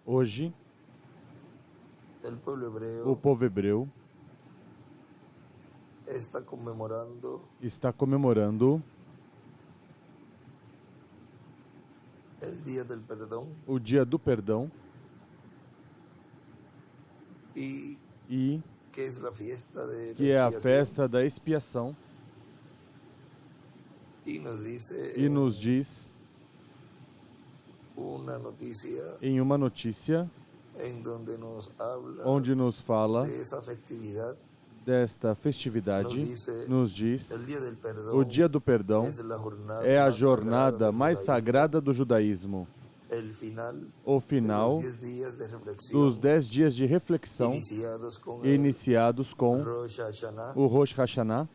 Hoje, o povo hebreu está comemorando o Dia do Perdão e que é a festa da expiação e nos diz em uma notícia onde nos fala desta festividade, nos diz o Dia do Perdão é a jornada mais sagrada do judaísmo, o final dos 10 dias de reflexão iniciados com o Rosh Hashanah,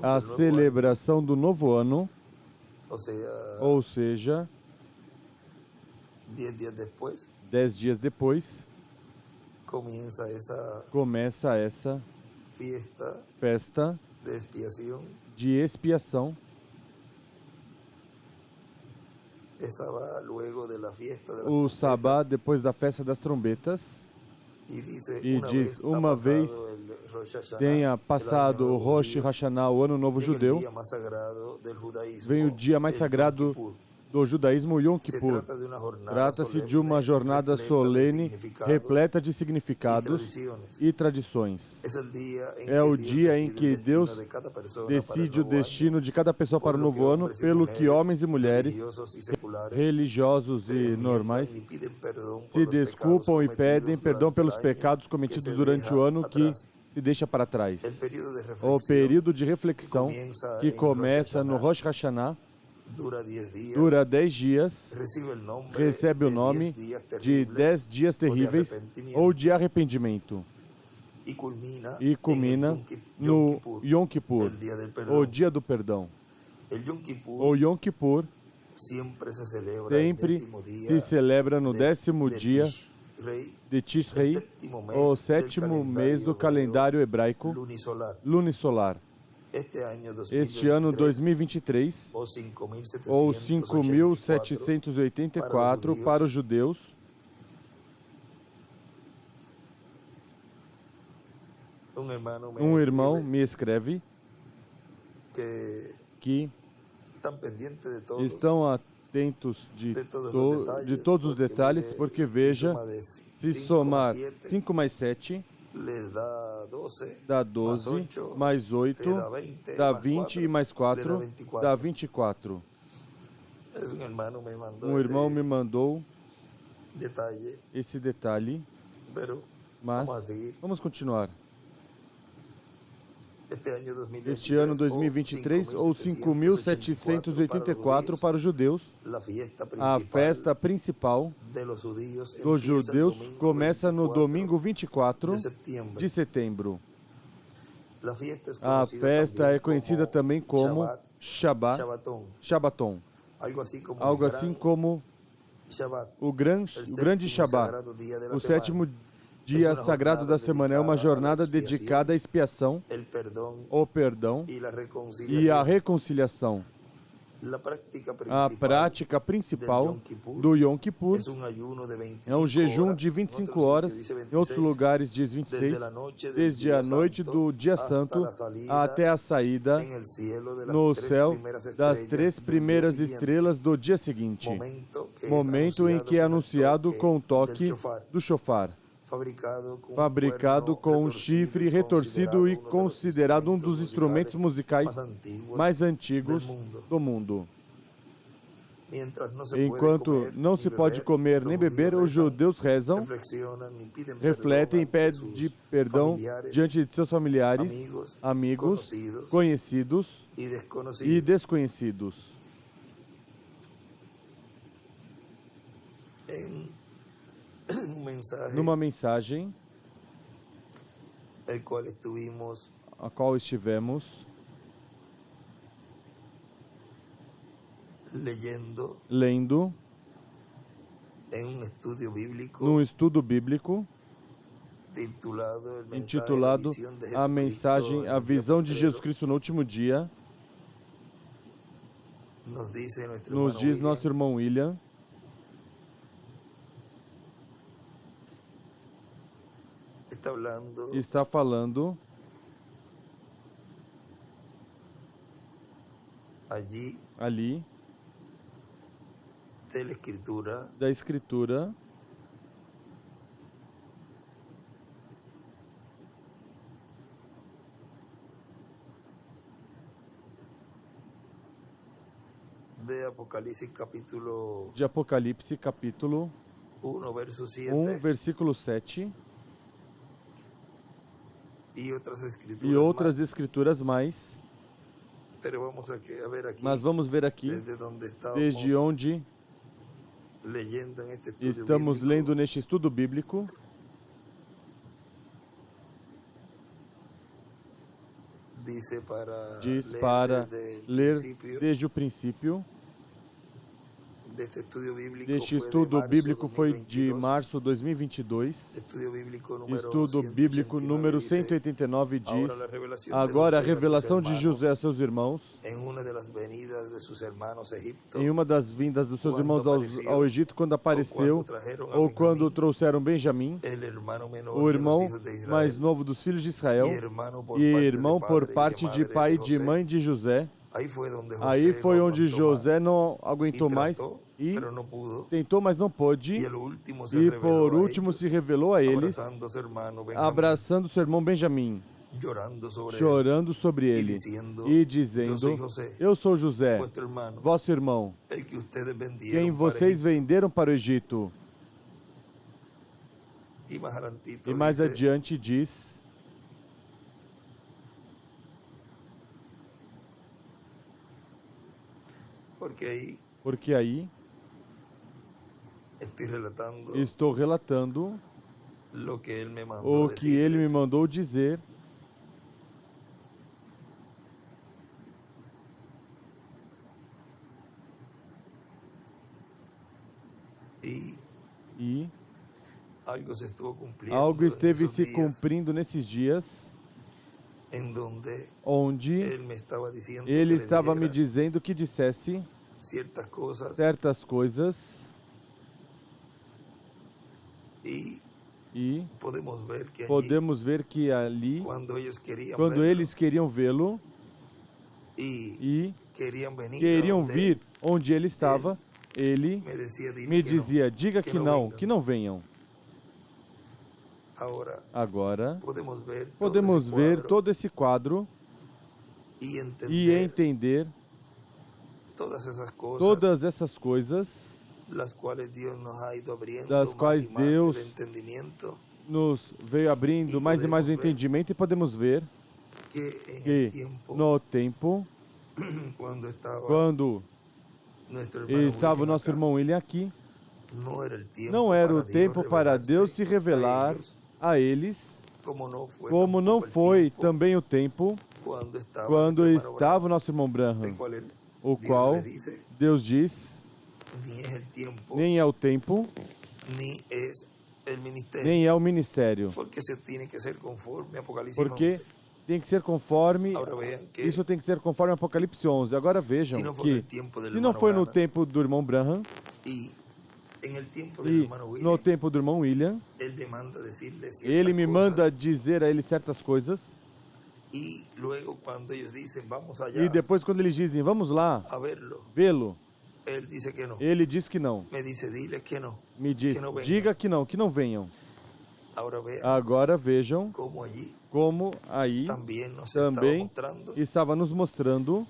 a celebração do novo ano, ou seja, 10 dias depois, começa essa festa de expiação. O Sabá, depois da festa das trombetas, e diz, uma vez tenha passado o Rosh Hashanah, o Ano Novo Judeu, vem o dia mais sagrado do judaísmo, o Yom Kippur. Trata-se de uma jornada solene, repleta de significados e tradições. É o dia em que Deus decide o destino de cada pessoa para o novo ano, pelo que homens e mulheres, religiosos e normais, se desculpam e pedem perdão pelos pecados cometidos durante o ano que se deixa para trás. O período de reflexão, que começa no Rosh Hashanah, dura 10 dias, recebe o nome de 10 dias terríveis ou de arrependimento e culmina no Yom Kippur, o Dia do Perdão. O Yom Kippur sempre se celebra no 10º dia de Tishrei, o 7º mês do calendário hebraico lunisolar. Este ano 2023, ou 5.784 para os judeus, um irmão me escreve que estão atentos de todos os detalhes, porque veja, se somar 5 mais 7, dá 12, mais 8, dá 20 e mais 4, dá 24. Um irmão me mandou esse detalhe, mas vamos continuar. Este ano 2023, ou 5.784 para os judeus, a festa principal dos judeus começa no domingo 24 de setembro. A festa é conhecida também como Shabbaton, algo assim como o grande Shabbat, o 7º dia sagrado da semana. É uma jornada dedicada à expiação, ao perdão e à reconciliação. A prática principal do Yom Kippur é um jejum de 25 horas, em outros lugares diz 26, desde a noite do dia santo até a saída no céu das 3 primeiras estrelas do dia seguinte, momento em que é anunciado com o toque do shofar, fabricado com um chifre retorcido e considerado um dos instrumentos musicais mais antigos do mundo. Enquanto não se pode comer nem beber, os judeus rezam, refletem e pedem perdão diante de seus familiares, amigos, conhecidos e desconhecidos. Numa mensagem a qual estivemos lendo num estudo bíblico intitulado A Mensagem, a Visão de Jesus Cristo no Último Dia, nos diz nosso irmão William está falando ali da Escritura de Apocalipse, capítulo 1, verso 7, 1, versículo 7, e outras escrituras mais. Mas vamos ver aqui, desde onde estamos lendo neste estudo bíblico. Diz para ler desde o princípio. Deste estudo bíblico foi de março de 2022. Estudo bíblico número 189 diz: agora a revelação de José a seus irmãos, em uma das vindas dos seus irmãos ao Egito, quando apareceu, ou quando trouxeram Benjamim, o irmão mais novo dos filhos de Israel, e irmão por parte de pai e de mãe de José. Aí foi onde José não aguentou mais e tentou, mas não pôde. E por último se revelou a eles, abraçando seu irmão Benjamim, chorando sobre ele e dizendo: eu sou José, vosso irmão, quem vocês venderam para o Egito. E mais adiante diz: porque aí estou relatando o que ele me mandou dizer, e algo esteve se cumprindo nesses dias, onde ele estava me dizendo que dissesse certas coisas, e podemos ver que ali, quando eles queriam vê-lo e queriam vir onde ele estava, ele me dizia: diga que não venham. Agora, podemos ver todo esse quadro e entender todas essas coisas, das quais Deus nos veio abrindo mais e mais o entendimento, e podemos ver que no tempo, quando estava o nosso irmão William aqui, não era o tempo para Deus se revelar a eles, como não foi também o tempo quando estava o nosso irmão Branham, o qual Deus diz: nem é o tempo, nem é o ministério, porque tem que ser conforme, isso tem que ser conforme Apocalipse 11. Agora vejam que, se não foi no tempo do irmão Branham, e no tempo do irmão William, ele me manda dizer a ele certas coisas, e depois quando eles dizem: vamos lá vê-lo, ele diz que não. Me diz: diga que não venham. Agora vejam como aí também estava nos mostrando,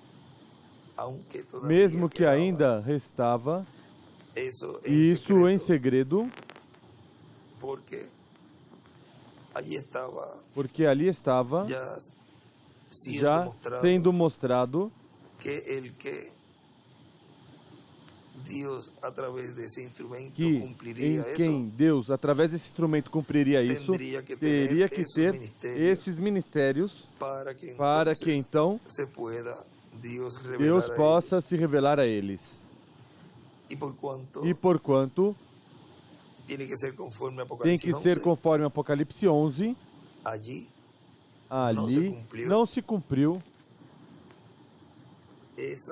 mesmo que ainda restava isso em segredo, porque ali estava já sendo mostrado que em quem Deus, através desse instrumento, cumpriria isso, teria que ter esses ministérios para que então Deus possa se revelar a eles. E porquanto tem que ser conforme Apocalipse 11, ali não se cumpriu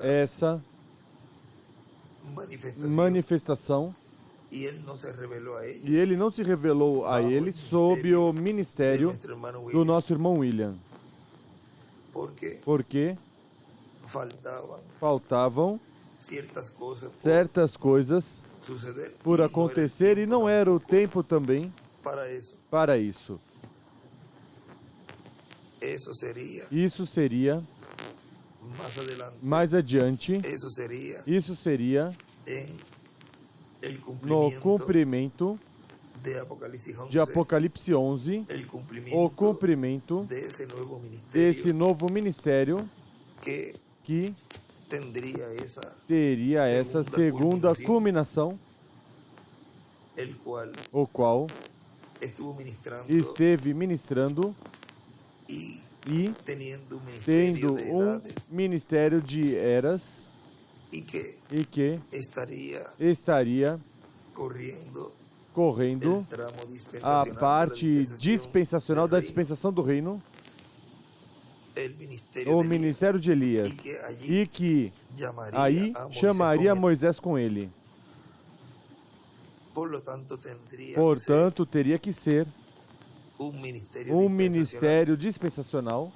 essa manifestação y él no se reveló a ellos, E ele não se revelou a ele sob o ministério nuestro hermano do William, nosso irmão William, porque porque faltavam certas coisas suceder por y no era el acontecer e tiempo não era o tempo também para eso. para isso. Eso sería Isso seria más adelante. mais adiante, Eso sería em el no cumplimiento cumprimento de Apocalipsis 11, de Apocalipse 11, el o cumplimiento cumprimento de ese nuevo ministerio desse novo ministério que tendría teria essa segunda culminação, el cual o qual estuvo ministrando esteve ministrando y e teniendo un ministerio tendo de um edades ministério de eras y que e que estaría correndo el tramo a dispensacional de la parte dispensación dispensacional del da reino, dispensação do reino, el ministerio o de Elías, ministério de Elias, y que allí e que llamaría aí a Moisés chamaria con él. Moisés com ele. Por lo tanto, tendría Portanto, teria que ser que ser un ministerio um dispensacional, ministério dispensacional,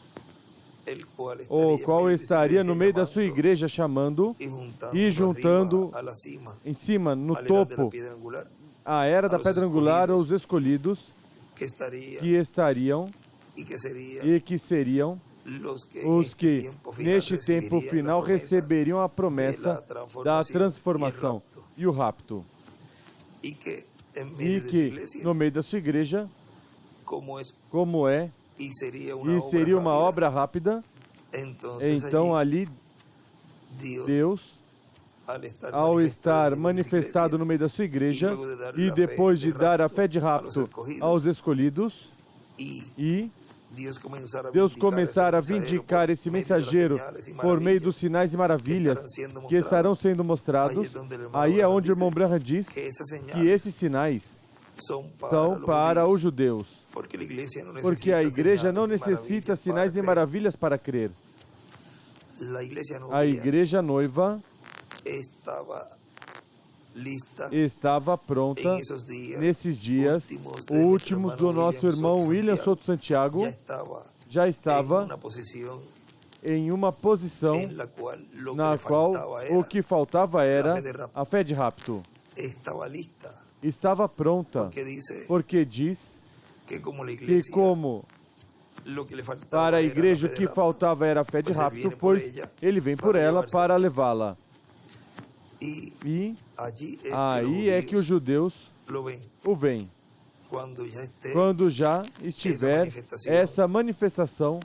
el cual o qual en medio de su estaria iglesia no meio da sua llamando igreja chamando e juntando arriba a la cima, em cima, no a la edad de la topo, piedra angular, a era da aos pedra angular aos escolhidos, escolhidos que estaría que estariam y que sería e que seriam los que, os que neste tempo recibirían final la promesa receberiam a de promessa la da transformação transformação e o rapto. y que en E medio de su que iglesia, no meio da sua igreja, como é, y sería e seria uma rápida, obra rápida, entonces então allí, ali Deus, ao estar manifestado no meio da sua igreja e depois de dar a fé de rapto aos escolhidos, e Deus começar a vindicar esse mensageiro por meio dos sinais e maravilhas que estarão sendo mostrados, aí é onde o irmão Branham diz que esses sinais são para os judeus, porque a igreja não necessita sinais nem maravilhas para crer. A igreja noiva estava pronta nesses dias últimos do nosso irmão William Soto Santiago, já estava em uma posição na qual o que faltava era a fé de rapto. Estava pronta, porque diz que como para a igreja o que faltava era a fé de rapto, pois ele vem por ela para levá-la. E aí é que os judeus o veem. Quando já estiver essa manifestação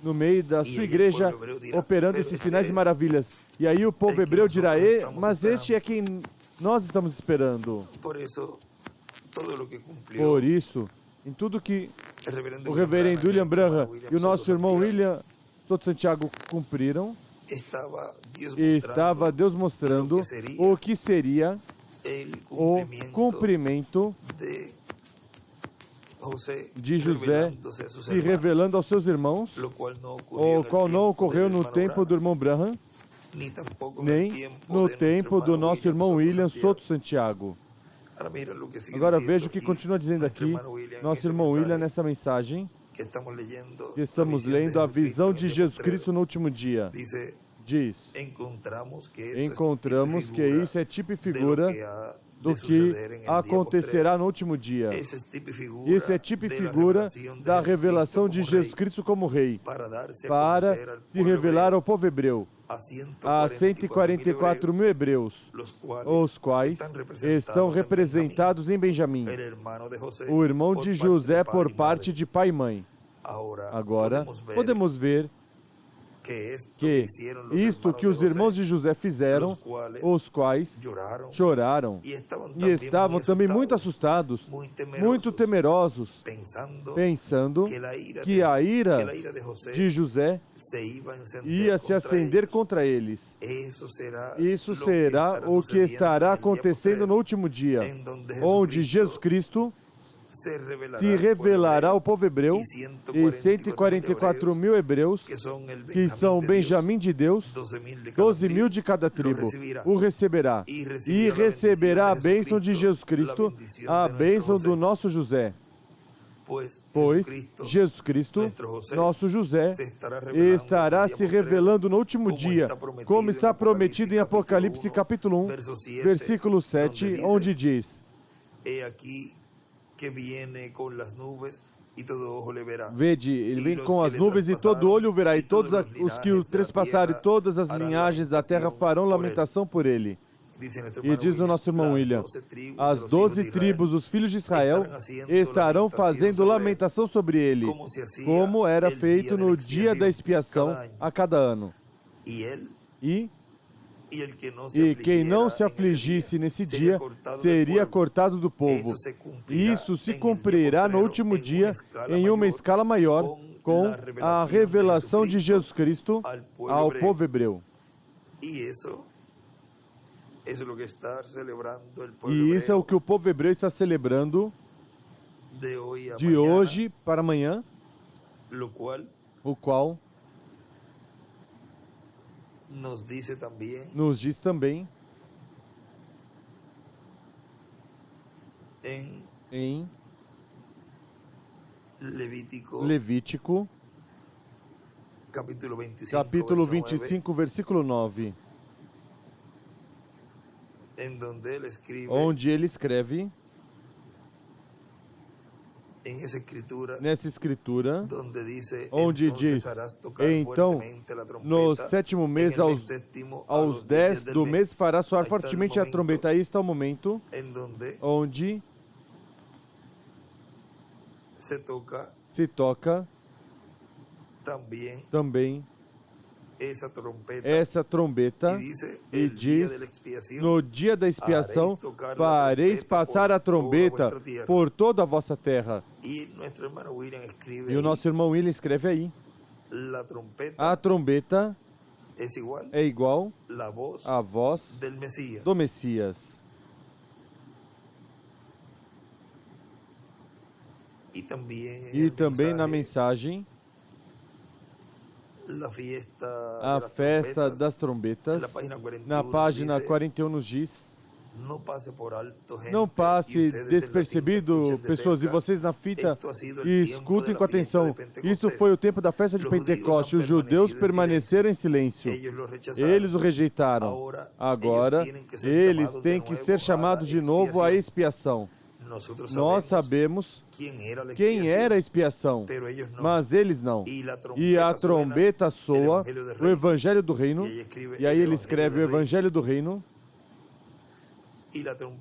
no meio da sua igreja, operando esses sinais e maravilhas. E aí o povo hebreu dirá, mas este é quem nós estamos esperando. Por isso, em tudo que o reverendo William Branham e o nosso irmão William Soto Santiago cumpriram, estava Deus mostrando o que seria o cumprimento de José se revelando aos seus irmãos, o qual não ocorreu no tempo do irmão Branham, nem no tempo do nosso irmão William Soto Santiago. Agora veja o que continua dizendo aqui nosso irmão William nessa mensagem que estamos lendo, a visão de Jesus Cristo no último dia. Diz, encontramos que isso é tipo e figura do que acontecerá no último dia. Isso é tipo e figura da revelação de Jesus Cristo como Rei, para se revelar ao povo hebreu, a 144 mil hebreus, os quais estão representados em Benjamim, o irmão de José por parte de pai e mãe. Agora, podemos ver que isto que os irmãos de José fizeram, os quais choraram e estavam também muito assustados, muito temerosos, pensando que a ira de José ia se acender contra eles. Isso será o que estará acontecendo no último dia, onde Jesus Cristo se revelará ao povo hebreu e 144 mil hebreus, que são Benjamim de Deus, 12 mil de cada tribo, o receberá. E receberá a bênção de Jesus Cristo, a bênção do nosso José. Pois Jesus Cristo, nosso José, estará se revelando no último dia, como está prometido em Apocalipse capítulo 1, versículo 7, onde diz: Vede, ele vem com as nuvens e todo olho verá, e todos os que os trespassaram e todas as linhagens da terra farão lamentação por ele. E diz o nosso irmão William, as 12 tribos, os filhos de Israel, estarão fazendo lamentação sobre ele, como era feito no dia da expiação a cada ano. E quem não se afligisse nesse dia seria cortado do povo. Isso se cumprirá no último dia em uma escala maior, com a revelação de Jesus Cristo ao povo hebreu. E isso é o que o povo hebreu está celebrando de hoje para amanhã, o qual nos diz também em Levítico, capítulo 25, versículo 9. Onde ele escreve, nessa escritura, onde diz, então, no sétimo mês, aos 10 do mês, fará soar fortemente a trombeta. Aí está o momento onde se toca também essa trombeta, e diz, no dia da expiação, fareis passar a trombeta por toda a vossa terra. E o nosso irmão William escreve aí, a trombeta é igual à voz do Messias. E também na mensagem, a festa das trombetas, na página 41 nos diz, não passe despercebido, pessoas, e vocês na fita, e escutem com atenção. Isso foi o tempo da festa de Pentecoste. Os judeus permaneceram em silêncio. Eles o rejeitaram. Agora, eles têm que ser chamados de novo à expiação. Nós sabemos quem era a expiação, mas eles não. E a trombeta soa, o Evangelho do Reino, e aí ele escreve o Evangelho do Reino,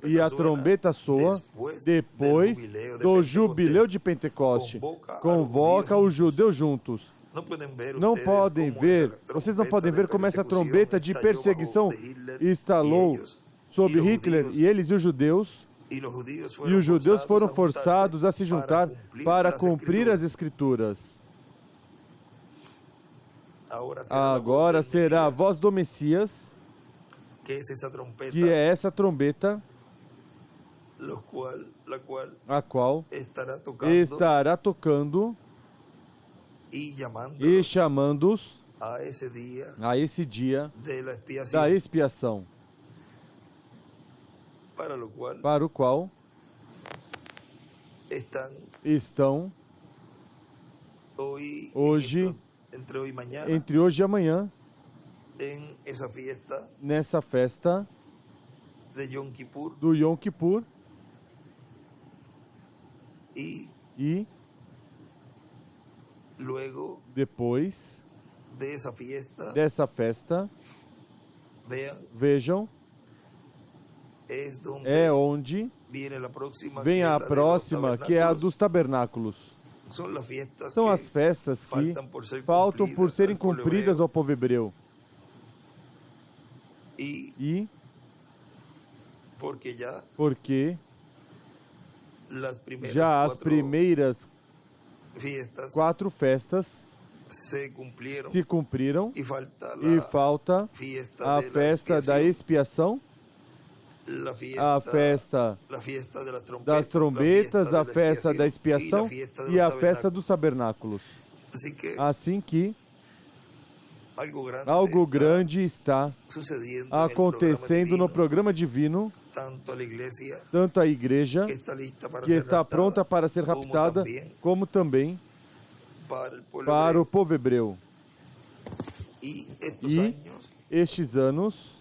e a trombeta soa depois do jubileu de Pentecoste, convoca os judeus juntos. Não podem ver, vocês não podem ver como essa trombeta de perseguição estalou sobre Hitler e eles e os judeus. E os judeus foram forçados a se juntar para cumprir as Escrituras. Agora será a voz do Messias, que é essa trombeta, a qual estará tocando e chamando-os a esse dia da expiação, para o qual estão hoje, entre hoje e amanhã, nessa festa do Yom Kippur, e depois dessa festa, vejam, é onde vem a próxima, que é a dos tabernáculos. São as festas que faltam por serem cumpridas ao povo hebreu. E porque já as primeiras 4 festas se cumpriram, e falta a festa da expiação a festa das trombetas, a festa da expiação e a festa dos tabernáculos. Assim que algo grande está acontecendo no programa divino, tanto a igreja, que está pronta para ser raptada, como também para o povo hebreu. E estes anos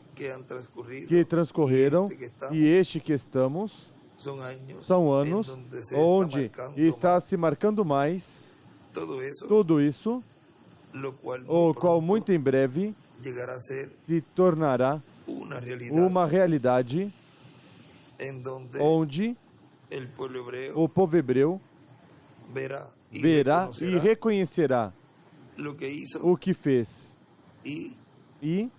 que transcorreram e este que estamos são anos onde está se marcando mais tudo isso, o qual muito em breve se tornará uma realidade onde o povo hebreu verá e reconhecerá o que fez e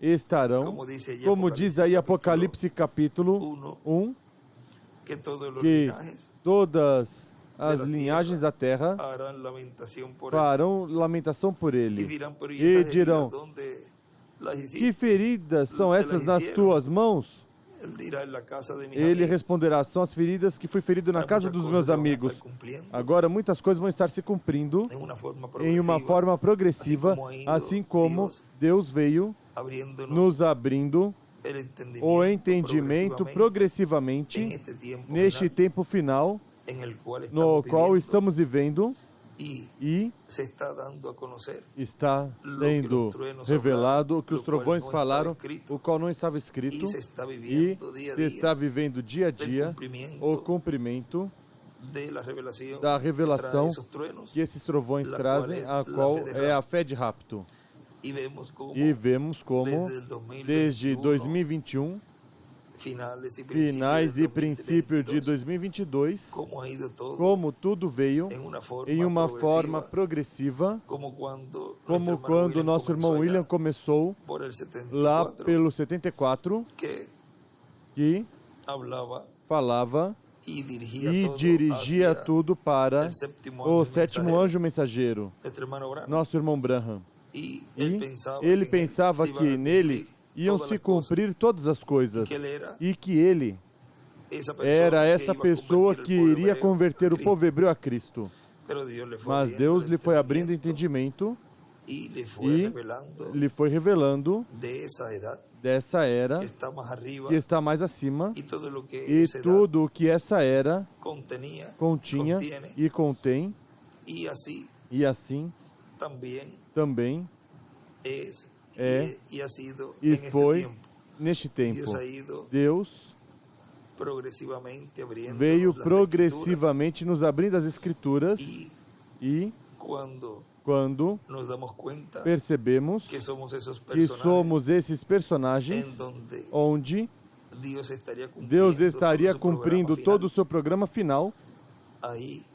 estarão, como diz aí Apocalipse capítulo 1, que todas as linhagens da terra farão lamentação por ele e dirão: que feridas são essas nas tuas mãos? Ele responderá: são as feridas que fui ferido na casa dos meus amigos. Agora muitas coisas vão estar se cumprindo em uma forma progressiva, assim como Deus veio nos abrindo o entendimento progressivamente neste tempo final no qual estamos vivendo, e está sendo revelado o que os trovões falaram, o qual não estava escrito, e se está vivendo dia a dia o cumprimento da revelação que esses trovões trazem, a qual é a fé de rapto. E vemos como, desde 2021, finais e princípio de 2022, como tudo veio em uma forma progressiva, como quando o nosso irmão William começou lá pelo 74, que falava e dirigia tudo para o sétimo anjo mensageiro, nosso irmão Branham. E ele pensava que nele iam se cumprir todas as coisas, e que ele era essa pessoa que iria converter o povo hebreu a Cristo. Mas Deus lhe foi abrindo entendimento e lhe foi revelando dessa era que está mais acima, e tudo o que essa era continha e contém, e assim também e foi neste tempo. Deus veio progressivamente nos abrindo as Escrituras, e quando percebemos que somos esses personagens onde Deus estaria cumprindo todo o seu programa final,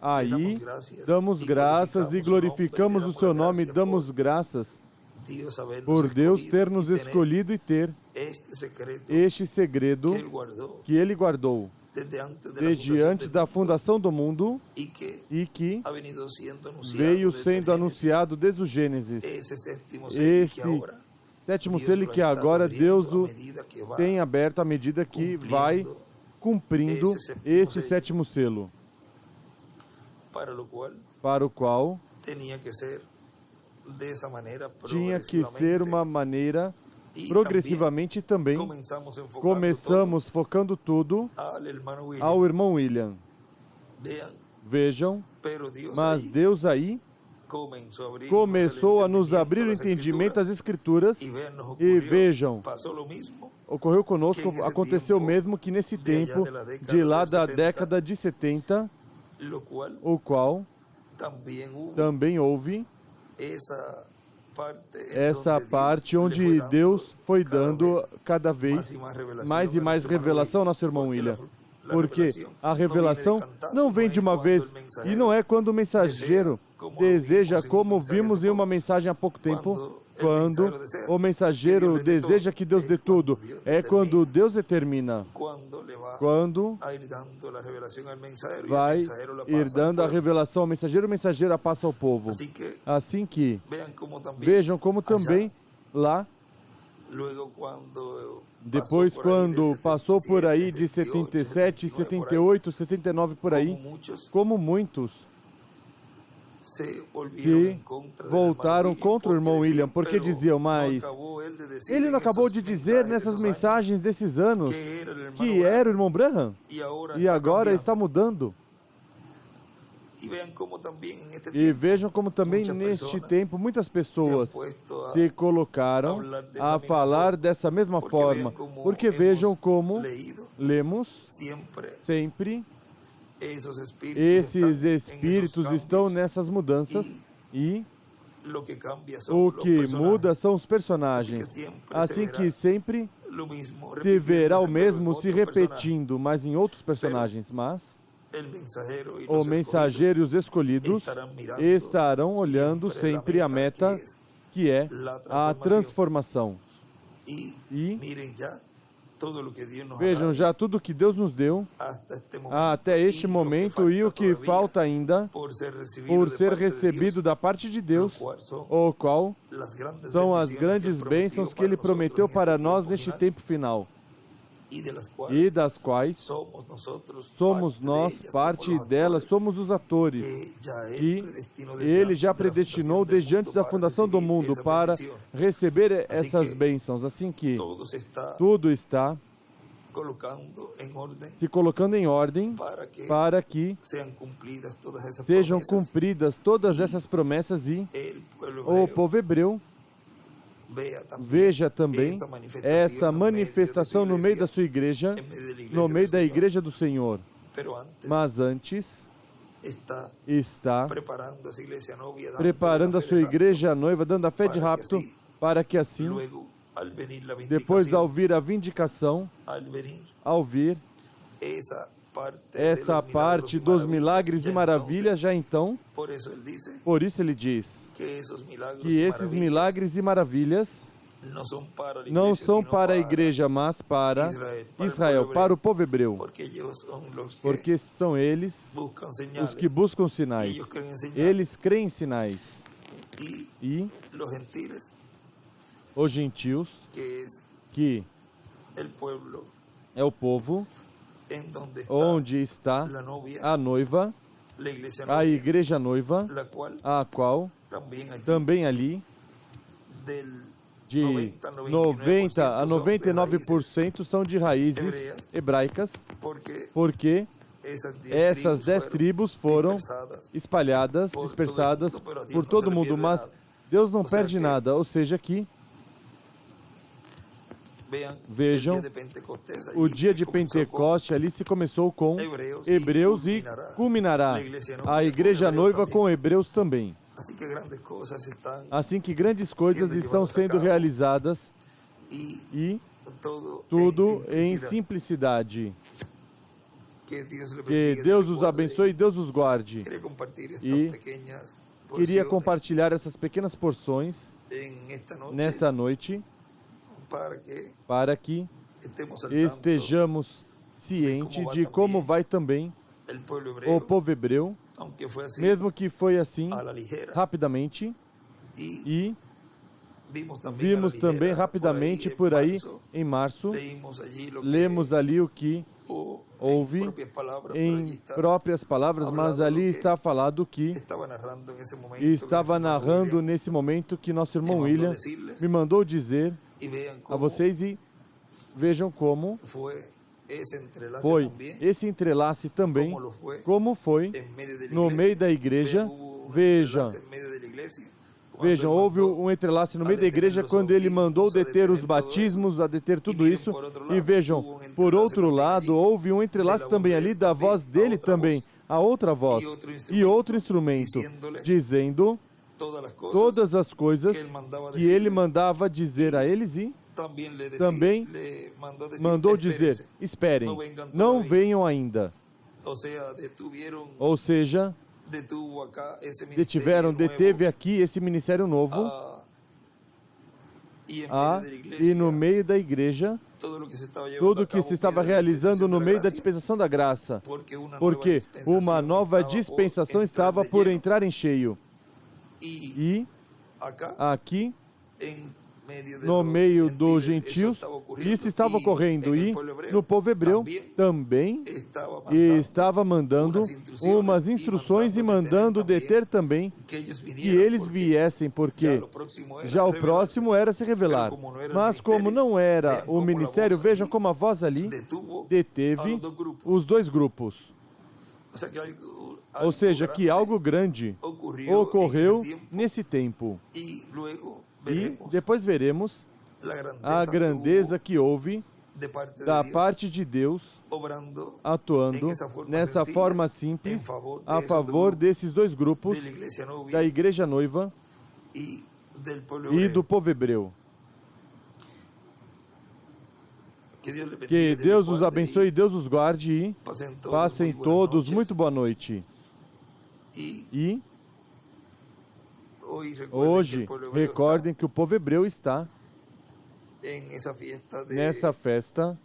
aí damos graças e glorificamos o seu nome, damos graças por Deus ter nos escolhido e ter este segredo que Ele guardou desde antes da fundação do mundo, e que veio sendo anunciado desde o Gênesis. Esse sétimo selo que agora Deus o tem aberto à medida que vai cumprindo esse sétimo selo, para o qual tinha que ser uma maneira progressivamente também. Começamos focando tudo ao irmão William. Vejam, mas Deus aí começou a nos abrir o entendimento das Escrituras, e vejam, ocorreu conosco, aconteceu o mesmo que nesse tempo de lá da década de 70, o qual também houve essa parte onde Deus foi dando cada vez mais e mais revelação ao nosso irmão William. Porque a revelação não vem de uma vez, e não é quando o mensageiro deseja, como vimos em uma mensagem há pouco tempo, quando o mensageiro deseja que Deus dê tudo. É quando Deus determina, quando vai ir dando a revelação ao mensageiro, o mensageiro a passa ao povo. Assim que, vejam como também lá Depois, quando passou por aí de 77, 78, 79 por aí, como muitos se voltaram contra o irmão William, porque diziam, mas ele não acabou de dizer nessas mensagens desses anos que era o irmão Branham? E agora está mudando. E vejam como também neste tempo muitas pessoas se colocaram a falar dessa mesma forma, porque vejam como lemos sempre, esses espíritos estão nessas mudanças e o que muda são os personagens. Assim que sempre se verá o mesmo se repetindo, mas em outros personagens, mas o mensageiro e os escolhidos estarão olhando sempre a meta, que é a transformação. E vejam já tudo que Deus nos deu até este momento e o que falta ainda por ser recebido da parte de Deus, o qual são as grandes bênçãos que Ele prometeu para nós neste tempo final. E das quais somos nós parte delas, somos os atores que Ele já predestinou desde antes da fundação do mundo para receber essas bênçãos. Assim que tudo está se colocando em ordem para que sejam cumpridas todas essas promessas e o povo hebreu veja também essa manifestação no meio da sua igreja, no meio da igreja do Senhor. Mas antes, está preparando a sua igreja noiva, dando a fé de rapto, para que assim, depois ao vir a vindicação, ao vir essa parte dos milagres e maravilhas, já então, por isso ele diz que esses milagres e maravilhas não são para a igreja, mas para Israel, para o povo hebreu, porque são eles os que buscam sinais. Eles creem em sinais. E os gentios, que é o povo onde está a noiva, a igreja noiva, a qual também ali, de 90 a 99% são de raízes hebraicas, porque essas 10 tribos foram espalhadas, dispersadas por todo o mundo, mas Deus não perde nada, ou seja que vejam, o dia de Pentecoste ali se começou com hebreus e culminará a igreja noiva com hebreus também. Assim que grandes coisas estão sendo realizadas e tudo em simplicidade. Que Deus os abençoe e Deus os guarde. E queria compartilhar essas pequenas porções nessa noite, para que estejamos cientes de como vai também o povo hebreu, mesmo que foi assim rapidamente, e vimos também rapidamente por aí em março, lemos ali o que houve em próprias palavras, mas ali está falado que estava narrando nesse momento que nosso irmão William me mandou dizer a vocês, e vejam como foi esse entrelace também, como foi no meio da igreja. Vejam, houve um entrelace no meio da igreja quando ele mandou deter os batismos, a deter tudo isso. E vejam, por outro lado, houve um entrelace também ali da voz dele também, a outra voz e outro instrumento, dizendo todas as coisas que ele mandava dizer a eles, e também mandou dizer, esperem, não venham ainda. Ou seja, deteve aqui esse ministério novo, e no meio da igreja, tudo que se estava realizando no meio da dispensação da graça, porque uma nova dispensação estava por entrar em cheio. E aqui, no meio dos gentios, isso estava ocorrendo, e no povo hebreu também estava mandando umas instruções e mandando deter também que eles viessem, porque já o próximo era se revelar. Mas como não era o ministério, vejam como a voz ali deteve os dois grupos. Ou seja, que algo grande ocorreu nesse tempo. E depois veremos a grandeza que houve da parte de Deus atuando nessa forma simples a favor desses dois grupos, da igreja noiva e do povo hebreu. Que Deus os abençoe e Deus os guarde e passem todos muito boa noite. E hoje, recordem que o povo hebreu está nessa festa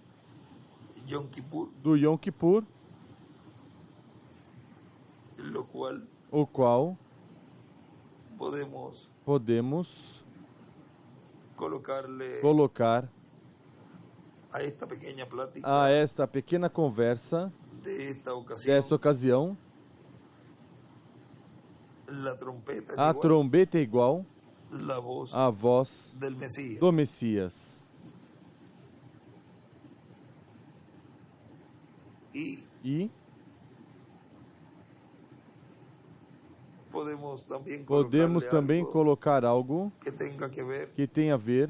do Yom Kippur, o qual podemos colocar a esta pequena conversa desta ocasião. A trombeta é igual à voz do Messias. E podemos também colocar algo que tenha a ver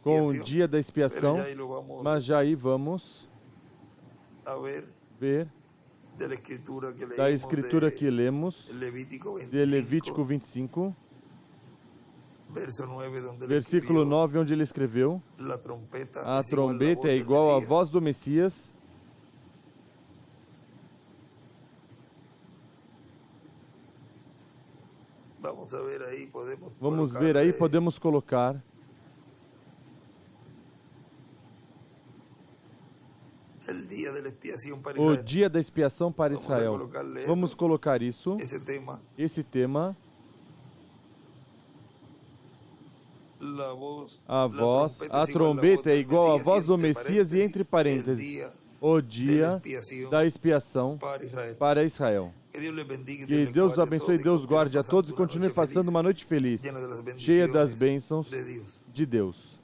com o dia da expiação, mas já aí vamos ver da escritura que lemos, de Levítico 25, versículo 9, onde ele escreveu: a trombeta é igual à voz do Messias. Vamos ver aí, podemos colocar o dia da expiação para Israel. Vamos colocar isso, esse tema, a voz, a trombeta é igual à voz do Messias, e entre parênteses, o dia da expiação para Israel. Que Deus os abençoe e Deus guarde a todos e continue passando uma noite feliz, cheia das bênçãos de Deus.